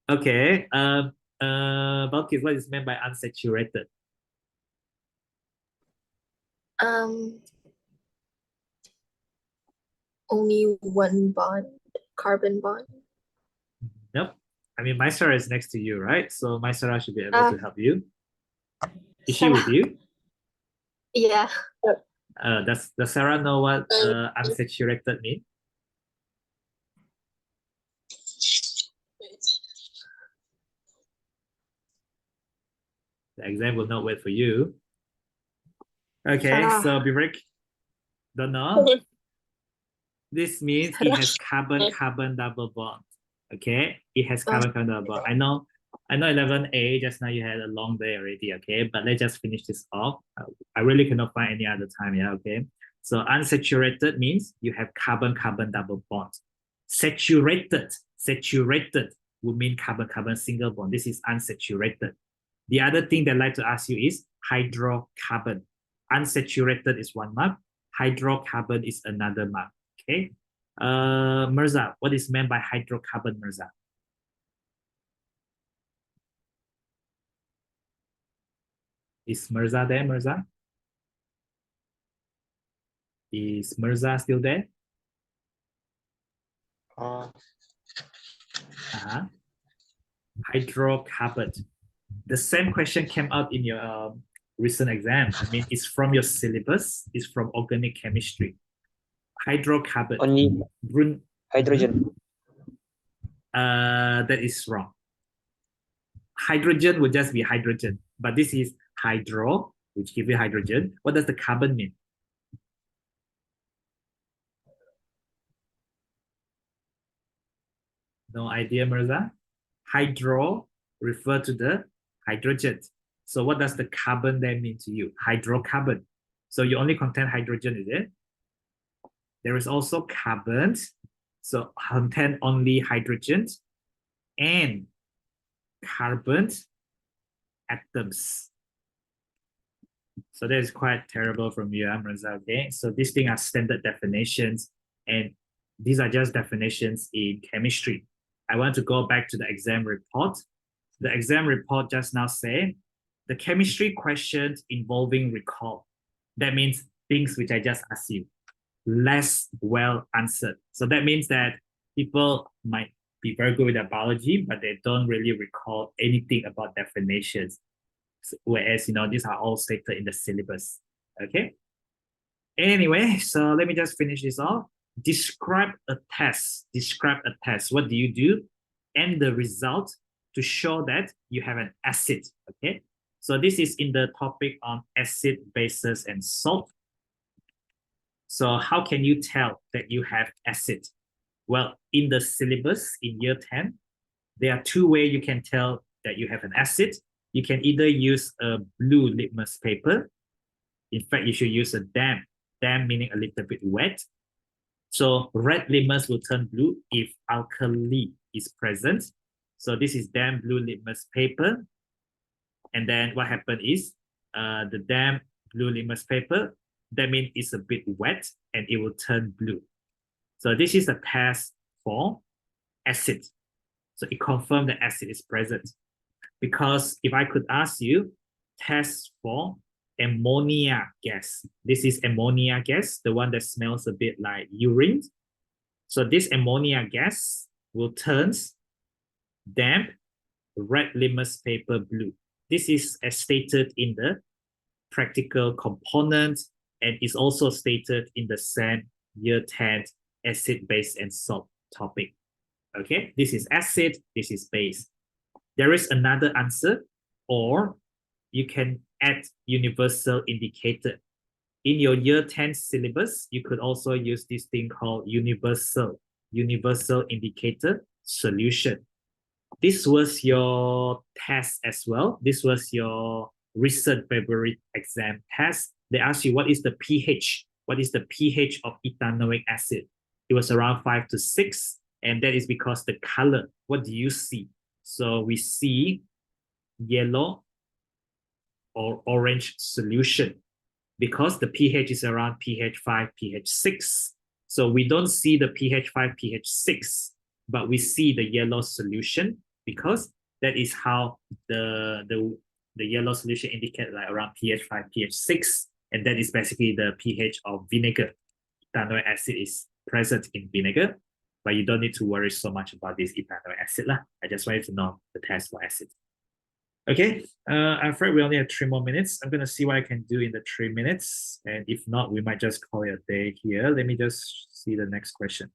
S1: Okay. Balkis, what is meant by unsaturated?
S3: Only one bond, carbon bond.
S1: Nope. I mean, Maisara is next to you, right? So Maisara should be able to help you. Is she with you?
S3: Yeah.
S1: Does Sarah know what unsaturated means? The exam will not wait for you. Okay, so Bivek, don't know. This means it has carbon-carbon double bond. Okay, it has carbon-carbon double bond. I know 11A, just now you had a long day already, okay? But let's just finish this off. I really cannot find any other time, yeah, okay? So unsaturated means you have carbon-carbon double bond. Saturated would mean carbon-carbon single bond. This is unsaturated. The other thing that I'd like to ask you is hydrocarbon. Unsaturated is one mark. Hydrocarbon is another mark. Okay. Mirza, what is meant by hydrocarbon, Mirza? Is Mirza there, Mirza? Is Mirza still there? Hydrocarbon. The same question came out in your recent exam. I mean, it's from your syllabus. It's from organic chemistry. Hydrocarbon.
S4: Only hydrogen.
S1: That is wrong. Hydrogen would just be hydrogen, but this is hydro, which gives you hydrogen. What does the carbon mean? No idea, Mirza? Hydro refer to the hydrogen. So what does the carbon then mean to you? Hydrocarbon. So you only contain hydrogen, is it? There is also carbon, so contain only hydrogen and carbon atoms. So that is quite terrible from you, Mirza, okay? So these things are standard definitions, and these are just definitions in chemistry. I want to go back to the exam report. The exam report just now said the chemistry questions involving recall. That means things which I just asked you, less well answered. So that means that people might be very good with their biology, but they don't really recall anything about definitions. Whereas, these are all stated in the syllabus. Okay. Anyway, so let me just finish this off. Describe a test. Describe a test. What do you do? And the result to show that you have an acid. Okay. So this is in the topic on acid, bases, and salt. So how can you tell that you have acid? Well, in the syllabus in year 10, there are two ways you can tell that you have an acid. You can either use a blue litmus paper. In fact, you should use a damp. Damp meaning a little bit wet. So red litmus will turn blue if alkali is present. So this is damp blue litmus paper. And then what happened is the damp blue litmus paper, that means it's a bit wet and it will turn blue. So this is a test for acid. So it confirms that acid is present. Because if I could ask you, test for ammonia gas. This is ammonia gas, the one that smells a bit like urine. So this ammonia gas will turn damp red litmus paper blue. This is as stated in the practical component and is also stated in the same year 10 acid, base, and salt topic. Okay, this is acid, this is base. There is another answer, or you can add universal indicator. In your year 10 syllabus, you could also use this thing called universal indicator solution. This was your test as well. This was your recent February exam test. They asked you what is the pH? What is the pH of ethanoic acid? It was around 5 to 6, and that is because the color. What do you see? So we see yellow or orange solution because the pH is around pH 5, pH 6. So we don't see the pH 5, pH 6, but we see the yellow solution because that is how the yellow solution indicates like around pH 5, pH 6, and that is basically the pH of vinegar. Ethanoic acid is present in vinegar, but you don't need to worry so much about this ethanoic acid lah. I just wanted to know the test for acid. Okay, I'm afraid we only have 3 more minutes. I'm gonna see what I can do in the 3 minutes, and if not, we might just call it a day here. Let me just see the next question.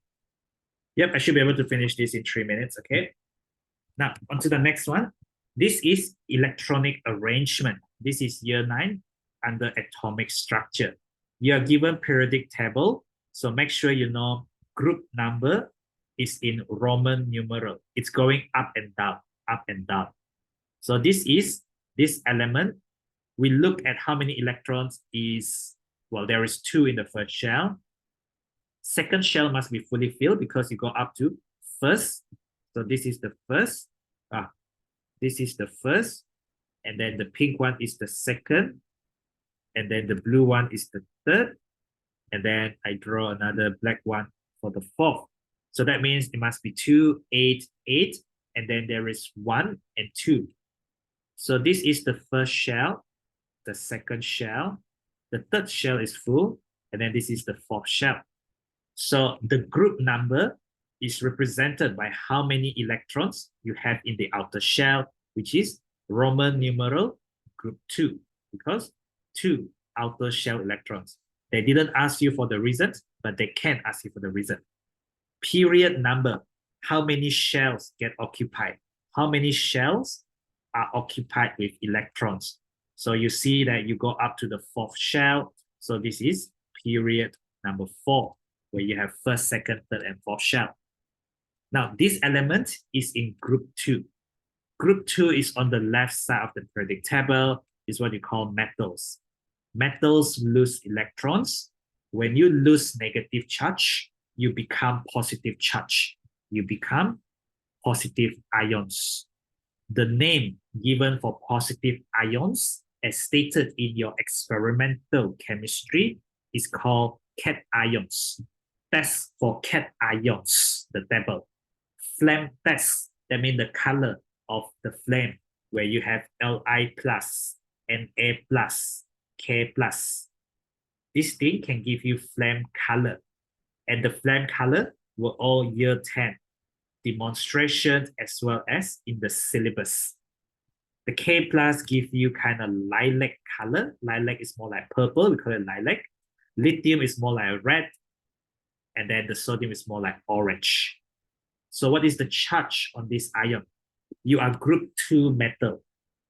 S1: Yep, I should be able to finish this in 3 minutes. Okay. Now on to the next one. This is electronic arrangement. This is year 9 under atomic structure. You are given periodic table, so make sure you know group number is in Roman numeral. It's going up and down, up and down. So this is this element. We look at how many electrons is, well, there is 2 in the first shell. Second shell must be fully filled because you go up to first. So this is the first. This is the first. And then the pink one is the second. And then the blue one is the third. And then I draw another black one for the fourth. So that means it must be 2, 8, 8. And then there is 1 and 2. So this is the first shell, the second shell, the third shell is full, and then this is the fourth shell. So the group number is represented by how many electrons you have in the outer shell, which is Roman numeral group 2, because 2 outer shell electrons. They didn't ask you for the reason, but they can ask you for the reason. Period number, how many shells get occupied? How many shells are occupied with electrons? So you see that you go up to the fourth shell. So this is period number 4, where you have first, second, third, and fourth shell. Now, this element is in group 2. Group 2 is on the left side of the periodic table, is what you call metals. Metals lose electrons. When you lose negative charge, you become positive charge. You become positive ions. The name given for positive ions, as stated in your experimental chemistry, is called cations. Test for cations, the table. Flame test, that means the color of the flame, where you have Li+, Na+, K+. This thing can give you flame color. And the flame color were all year 10 demonstrations as well as in the syllabus. The K+ give you kind of lilac color. Lilac is more like purple, we call it lilac. Lithium is more like red. And then the sodium is more like orange. So what is the charge on this ion? You are group 2 metal.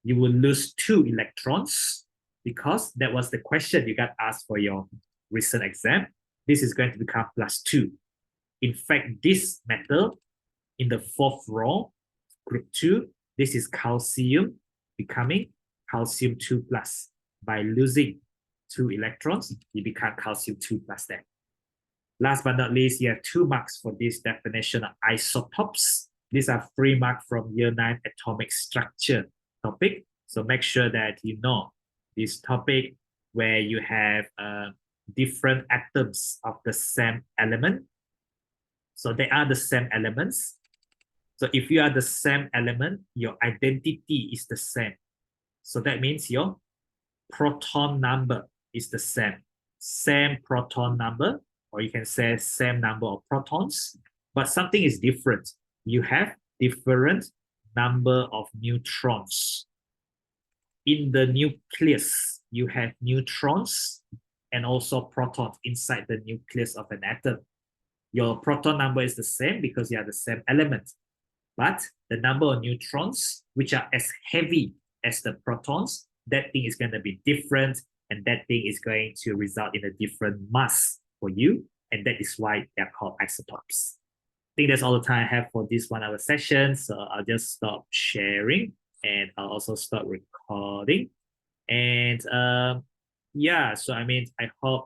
S1: You will lose 2 electrons because that was the question you got asked for your recent exam. This is going to become +2. In fact, this metal in the 4th row, group 2, this is calcium becoming calcium 2+. By losing 2 electrons, you become calcium 2+ then. Last but not least, you have 2 marks for this definition of isotopes. These are 3 marks from year 9 atomic structure topic. So make sure that you know this topic where you have different atoms of the same element. So they are the same elements. So if you are the same element, your identity is the same. So that means your proton number is the same. Same proton number, or you can say same number of protons, but something is different. You have different number of neutrons. In the nucleus, you have neutrons and also protons inside the nucleus of an atom. Your proton number is the same because you are the same element. But the number of neutrons, which are as heavy as the protons, that thing is going to be different, and that thing is going to result in a different mass for you, and that is why they're called isotopes. I think that's all the time I have for this 1 hour session, so I'll just stop sharing, and I'll also stop recording. And yeah, so I mean, I hope